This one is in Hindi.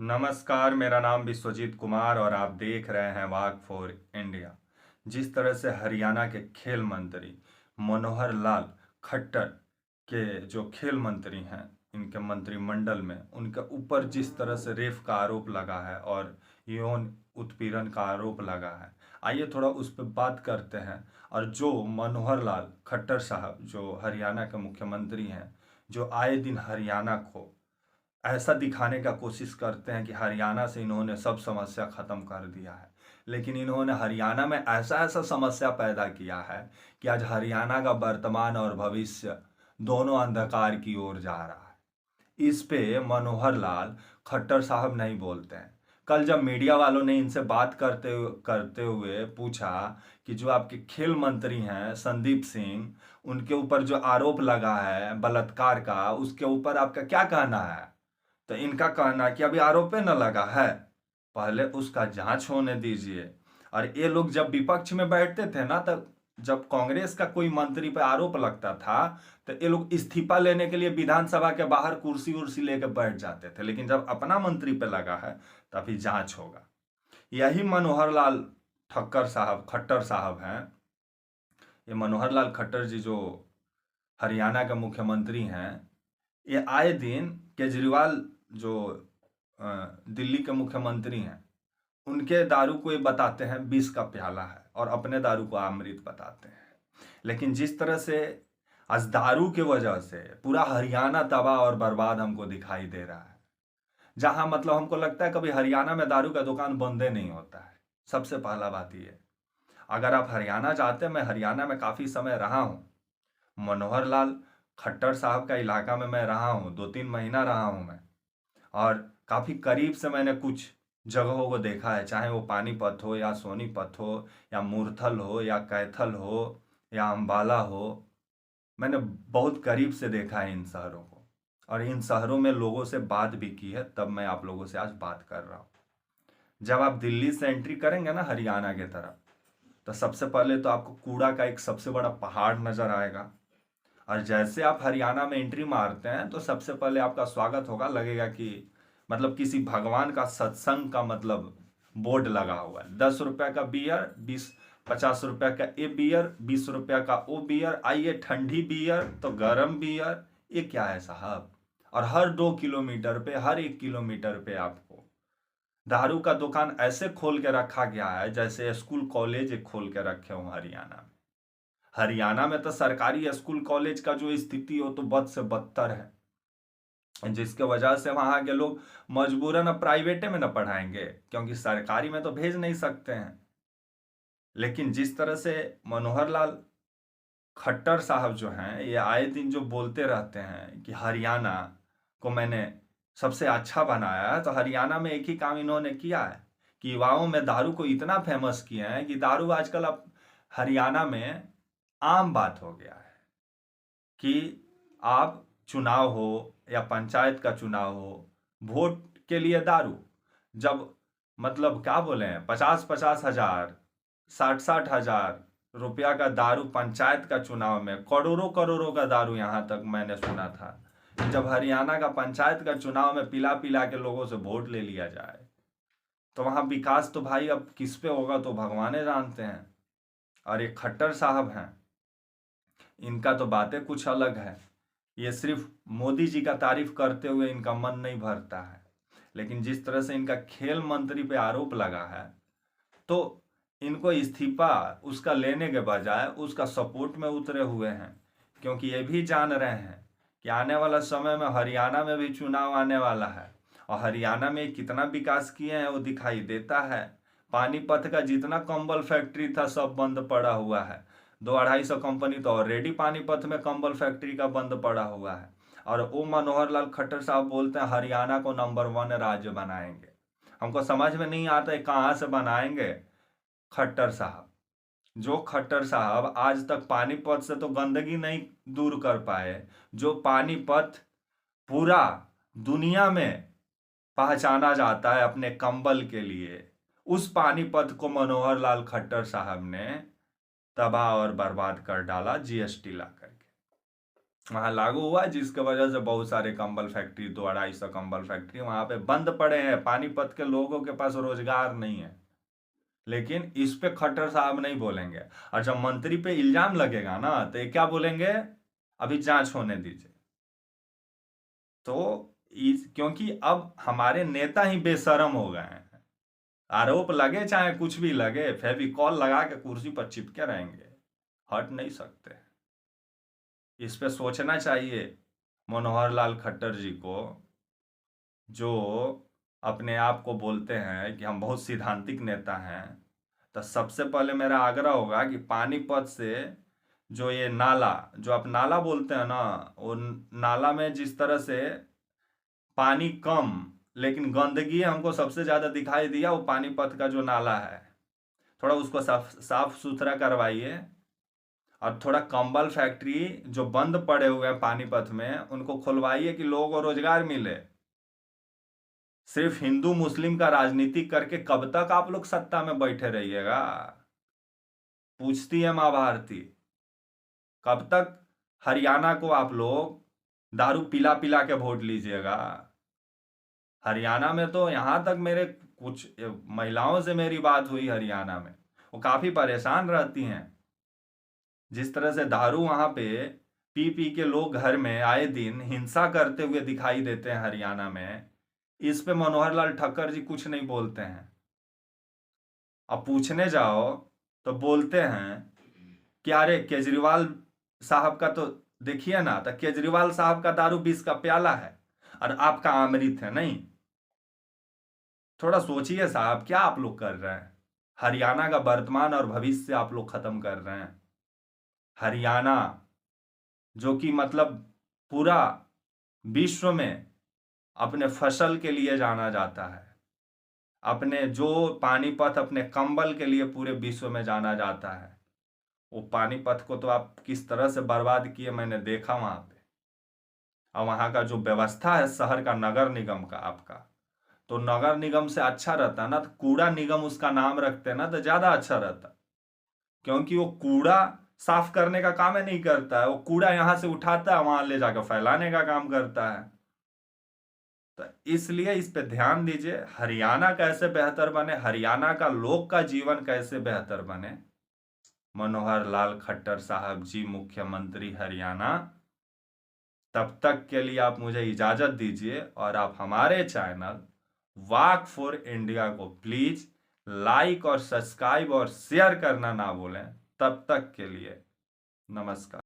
नमस्कार, मेरा नाम विश्वजीत कुमार और आप देख रहे हैं वाक फॉर इंडिया। जिस तरह से हरियाणा के खेल मंत्री मनोहर लाल खट्टर के जो खेल मंत्री हैं, इनके मंत्रिमंडल में उनके ऊपर जिस तरह से रेप का आरोप लगा है और यौन उत्पीड़न का आरोप लगा है, आइए थोड़ा उस पर बात करते हैं। और जो मनोहर लाल खट्टर साहब जो हरियाणा के मुख्यमंत्री हैं, जो आए दिन हरियाणा को ऐसा दिखाने का कोशिश करते हैं कि हरियाणा से इन्होंने सब समस्या खत्म कर दिया है, लेकिन इन्होंने हरियाणा में ऐसा ऐसा समस्या पैदा किया है कि आज हरियाणा का वर्तमान और भविष्य दोनों अंधकार की ओर जा रहा है। इस पे मनोहर लाल खट्टर साहब नहीं बोलते हैं। कल जब मीडिया वालों ने इनसे बात करते हुए पूछा कि जो आपके खेल मंत्री हैं संदीप सिंह, उनके ऊपर जो आरोप लगा है बलात्कार का, उसके ऊपर आपका क्या कहना है, तो इनका कहना है कि अभी आरोप न लगा है, पहले उसका जांच होने दीजिए। और ये लोग जब विपक्ष में बैठते थे ना, तब जब कांग्रेस का कोई मंत्री पे आरोप लगता था तो ये लोग इस्तीफा लेने के लिए विधानसभा के बाहर कुर्सी उर्सी लेकर बैठ जाते थे, लेकिन जब अपना मंत्री पे लगा है तभी जांच होगा। यही मनोहर लाल खट्टर साहब हैं। ये मनोहर लाल खट्टर जी जो हरियाणा के मुख्यमंत्री हैं, ये आए दिन केजरीवाल जो दिल्ली के मुख्यमंत्री हैं, उनके दारू को ये बताते हैं विष का प्याला है और अपने दारू को अमृत बताते हैं। लेकिन जिस तरह से आज दारू की वजह से पूरा हरियाणा तबाह और बर्बाद हमको दिखाई दे रहा है, जहां मतलब हमको लगता है कभी हरियाणा में दारू का दुकान बंदे नहीं होता है। सबसे पहला बात ये, अगर आप हरियाणा जाते हैं, मैं हरियाणा में काफ़ी समय रहा हूँ, मनोहर लाल खट्टर साहब का इलाका में मैं रहा हूँ, 2-3 महीना रहा हूँ मैं। और काफ़ी करीब से मैंने कुछ जगहों को देखा है, चाहे वो पानीपत हो या सोनीपत हो या मूर्थल हो या कैथल हो या अम्बाला हो। मैंने बहुत करीब से देखा है इन शहरों को, और इन शहरों में लोगों से बात भी की है, तब मैं आप लोगों से आज बात कर रहा हूँ। जब आप दिल्ली से एंट्री करेंगे ना हरियाणा की तरफ, तो सबसे पहले तो आपको कूड़ा का एक सबसे बड़ा पहाड़ नजर आएगा। और जैसे आप हरियाणा में एंट्री मारते हैं तो सबसे पहले आपका स्वागत होगा, लगेगा कि मतलब किसी भगवान का सत्संग का मतलब बोर्ड लगा हुआ है। 10 रुपए का बियर, 50 रुपए का ए बियर, 20 रुपए का ओ बियर, आइए ठंडी बियर तो गर्म बियर, ये क्या है साहब। और हर 2 किलोमीटर पे, हर 1 किलोमीटर पे आपको दारू का दुकान ऐसे खोल के रखा गया है जैसे स्कूल कॉलेज खोल के रखे हों हरियाणा में। हरियाणा में तो सरकारी स्कूल कॉलेज का जो स्थिति हो तो बद से बदतर है, जिसके वजह से वहां के लोग मजबूरन अब प्राइवेटे में न पढ़ाएंगे, क्योंकि सरकारी में तो भेज नहीं सकते हैं। लेकिन जिस तरह से मनोहर लाल खट्टर साहब जो हैं, ये आए दिन जो बोलते रहते हैं कि हरियाणा को मैंने सबसे अच्छा बनाया है, तो हरियाणा में एक ही काम इन्होंने किया है कि युवाओं में दारू को इतना फेमस किया है कि दारू आजकल अब हरियाणा में आम बात हो गया है कि आप चुनाव हो या पंचायत का चुनाव हो, वोट के लिए दारू, जब मतलब क्या बोले हैं, 50-50 हजार, 60-60 हजार रुपया का दारू पंचायत का चुनाव में, करोड़ों करोड़ों का दारू, यहाँ तक मैंने सुना था कि जब हरियाणा का पंचायत का चुनाव में पिला पिला के लोगों से वोट ले लिया जाए, तो वहाँ विकास तो भाई अब किस पे होगा तो भगवान जानते हैं। और ये खट्टर साहब हैं, इनका तो बातें कुछ अलग है। ये सिर्फ मोदी जी का तारीफ करते हुए इनका मन नहीं भरता है, लेकिन जिस तरह से इनका खेल मंत्री पे आरोप लगा है, तो इनको इस्तीफा उसका लेने के बजाय उसका सपोर्ट में उतरे हुए हैं, क्योंकि ये भी जान रहे हैं कि आने वाला समय में हरियाणा में भी चुनाव आने वाला है, और हरियाणा में कितना विकास किए हैं वो दिखाई देता है। पानीपत का जितना कंबल फैक्ट्री था सब बंद पड़ा हुआ है। 200-250 कंपनी तो ऑलरेडी पानीपत में कंबल फैक्ट्री का बंद पड़ा हुआ है। और वो मनोहर लाल खट्टर साहब बोलते हैं हरियाणा को नंबर 1 राज्य बनाएंगे। हमको समझ में नहीं आता है कहाँ से बनाएंगे खट्टर साहब। जो खट्टर साहब आज तक पानीपत से तो गंदगी नहीं दूर कर पाए, जो पानीपत पूरा दुनिया में पहचाना जाता है अपने कंबल के लिए, उस पानीपत को मनोहर लाल खट्टर साहब ने तबाह और बर्बाद कर डाला जीएसटी ला करके। वहां लागू हुआ, जिसके वजह से बहुत सारे कंबल फैक्ट्री, 200-250 कंबल फैक्ट्री वहां पे बंद पड़े हैं। पानीपत के लोगों के पास रोजगार नहीं है। लेकिन इस पे खट्टर साहब नहीं बोलेंगे। और जब मंत्री पे इल्जाम लगेगा ना, तो ये क्या बोलेंगे, अभी जांच होने दीजिए। तो क्योंकि अब हमारे नेता ही बेशरम हो गए हैं। आरोप लगे चाहे कुछ भी लगे, फेविकॉल लगा के कुर्सी पर चिपके रहेंगे, हट नहीं सकते। इस पे सोचना चाहिए मनोहर लाल खट्टर जी को, जो अपने आप को बोलते हैं कि हम बहुत सिद्धांतिक नेता हैं। तो सबसे पहले मेरा आग्रह होगा कि पानीपत से जो ये नाला, जो आप नाला बोलते हैं ना, वो नाला में जिस तरह से पानी कम लेकिन गंदगी हमको सबसे ज्यादा दिखाई दिया, वो पानीपत का जो नाला है, थोड़ा उसको साफ साफ सुथरा करवाइए। और थोड़ा कंबल फैक्ट्री जो बंद पड़े हुए हैं पानीपत में, उनको खुलवाइए कि लोगों को रोजगार मिले। सिर्फ हिंदू मुस्लिम का राजनीति करके कब तक आप लोग सत्ता में बैठे रहिएगा? पूछती है मां भारती। कब तक हरियाणा को आप लोग दारू पिला पिला के वोट लीजिएगा? हरियाणा में तो यहां तक मेरे कुछ महिलाओं से मेरी बात हुई हरियाणा में, वो काफी परेशान रहती हैं। जिस तरह से दारू वहां पे पी पी के लोग घर में आए दिन हिंसा करते हुए दिखाई देते हैं हरियाणा में, इस पे मनोहर लाल ठक्कर जी कुछ नहीं बोलते हैं। अब पूछने जाओ तो बोलते हैं कि अरे केजरीवाल साहब का तो देखिए ना, तो केजरीवाल साहब का दारू 20 का प्याला है और आपका अमृत है। नहीं, थोड़ा सोचिए साहब, क्या आप लोग कर रहे हैं? हरियाणा का वर्तमान और भविष्य आप लोग खत्म कर रहे हैं। हरियाणा जो कि मतलब पूरा विश्व में अपने फसल के लिए जाना जाता है, अपने जो पानीपत अपने कंबल के लिए पूरे विश्व में जाना जाता है, वो पानीपत को तो आप किस तरह से बर्बाद किए मैंने देखा वहां पे। और वहां का जो व्यवस्था है शहर का, नगर निगम का आपका, तो नगर निगम से अच्छा रहता ना, तो कूड़ा निगम उसका नाम रखते ना, तो ज्यादा अच्छा रहता। क्योंकि वो कूड़ा साफ करने का काम ही नहीं करता है, वो कूड़ा यहां से उठाता है वहां ले जाकर फैलाने का काम करता है। तो इसलिए इस पे ध्यान दीजिए, हरियाणा कैसे बेहतर बने, हरियाणा का लोग का जीवन कैसे बेहतर बने। मनोहर लाल खट्टर साहब जी मुख्यमंत्री हरियाणा, तब तक के लिए आप मुझे इजाजत दीजिए। और आप हमारे चैनल वॉक फॉर इंडिया को प्लीज लाइक और सब्सक्राइब और शेयर करना ना भूलें। तब तक के लिए नमस्कार।